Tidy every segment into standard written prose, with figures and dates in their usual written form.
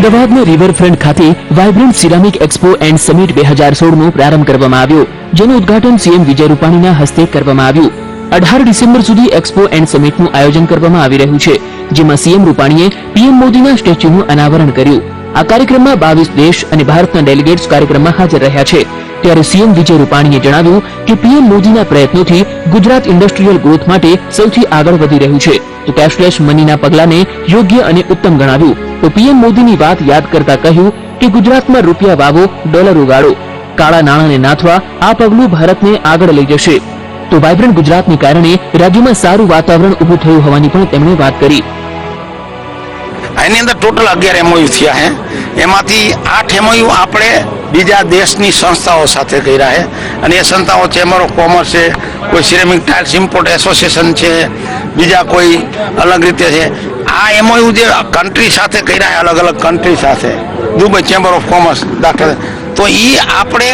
અમદાવાદના રિવરફ્રન્ટ ખાતે vibrant ceramic expo and summit 2016નો પ્રારંભ કરવામાં આવ્યો, જેનું ઉદ્ઘાટન સીએમ વિજય રૂપાણીના હસ્તે કરવામાં આવ્યું। 18 ડિસેમ્બર સુધી એક્સપો એન્ડ સમિટનું આયોજન કરવામાં આવી રહ્યું છે, જેમાં સીએમ રૂપાણીએ પીએમ મોદીના સ્ટેચ્યુનું અનાવરણ કર્યું। આ કાર્યક્રમમાં 22 દેશ અને ભારતના ડેલિગેટ્સ કાર્યક્રમમાં હાજર રહ્યા છે। ત્યારે સીએમ વિજય રૂપાણીએ જણાવ્યું કે પીએમ મોદીના પ્રયત્નોથી ગુજરાત ઇન્ડસ્ટ્રીયલ ગ્રોથ માટે સૌથી આગળ વધી રહ્યું છે, તો કેશલેસ મનીના પગલાને યોગ્ય અને ઉત્તમ ગણાવ્યું। તો પીએમ મોદીની વાત યાદ કરતા કહ્યું કે ગુજરાતમાં રૂપિયા વાવો, ડોલર ઉગાડો, કાળા નાણાંને નાથવા આ પગલું ભારતને આગળ લઈ જશે। તો વાઇબ્રન્ટ ગુજરાતને કારણે રાજ્યમાં સારું વાતાવરણ ઊભું થયું હોવાની પણ તેમણે વાત કરી। આની અંદર ટોટલ 11 MOU થયા છે, એમાંથી 8 MOU આપણે બીજા દેશની સંસ્થાઓ સાથે કર્યા છે, અને એ સંસ્થાઓ ચેમ્બર ઓફ કોમર્સ છે, કોઈ સિરેમિક ટાઇલ્સ ઇમ્પોર્ટ એસોસિએશન છે, બીજા કોઈ અલગ રીતે છે। આ MOU જે કન્ટ્રી સાથે કર્યા છે, અલગ અલગ કન્ટ્રી સાથે, દુબઈ ચેમ્બર ઓફ કોમર્સ દાખલા, તો એ આપણે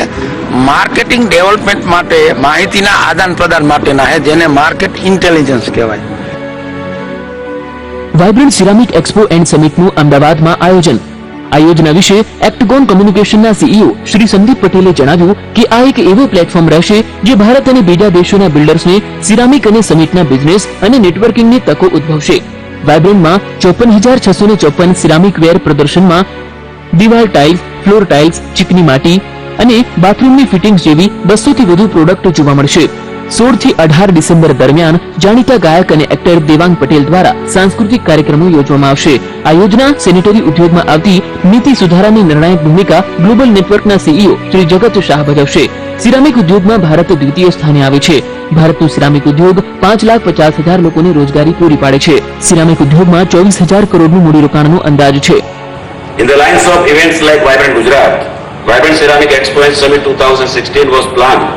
માર્કેટિંગ ડેવલપમેન્ટ માટે, માહિતીના આદાન પ્રદાન માટેના છે, જેને માર્કેટ ઇન્ટેલિજન્સ કહેવાય। વાઇબ્રન્ટ સિરામિક એક્સપો એન્ડ સમિટનું અમદાવાદમાં આયોજન। આ યોજના વિશે એક્ટગોન કોમ્યુનિકેશનના સીઈઓ શ્રી સંદીપ પટેલે જણાવ્યું કે આ એક એવો પ્લેટફોર્મ રહેશે જે ભારત અને બીજા દેશોના બિલ્ડર્સને સિરામિક અને સમિટના બિઝનેસ અને નેટવર્કિંગની તકો ઉદ્ભવશે। વાઇબ્રન્ટમાં 54,654 સિરામિક વેર પ્રદર્શનમાં દિવાલ ટાઇલ્સ, ફ્લોર ટાઇલ્સ, ચીકણી માટી અને બાથરૂમની ફિટિંગ્સ જેવી 200 થી વધુ પ્રોડક્ટ જોવા મળશે। 16 થી 18 ડિસેમ્બર દરમિયાન જાણીતા ગાયક અને એક્ટર દેવાંગ પટેલ દ્વારા સાંસ્કૃતિક કાર્યક્રમો યોજવામાં આવશે। આ યોજના સેનેટરી ઉદ્યોગમાં આવતી નીતિ સુધારાની નિર્ણાયક ભૂમિકા ગ્લોબલ નેટવર્કના સીઈઓ શ્રી જગત શાહ ભજવશે। સિરામિક ઉદ્યોગમાં ભારત દ્વિતીય સ્થાને આવે છે। ભારતનું સિરામિક ઉદ્યોગ 5,50,000 લોકોને રોજગારી પૂરી પાડે છે। સિરામિક ઉદ્યોગમાં 24,000 કરોડનું મૂડીરોકાણનો અંદાજ છે। In the lines of events like Vibrant Gujarat, Vibrant Ceramic Expo and Summit 2016 was planned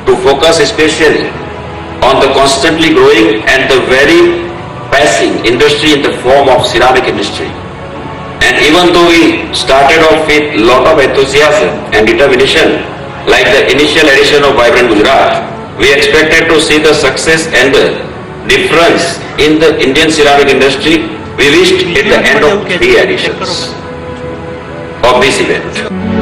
to focus especially on the constantly growing and the very passing industry in the form of ceramic industry. And even though we started off with lot of enthusiasm and determination, like the initial edition of Vibrant Gujarat, we expected to see the success and the difference in the Indian ceramic industry we reached at the end of 3 editions of this event.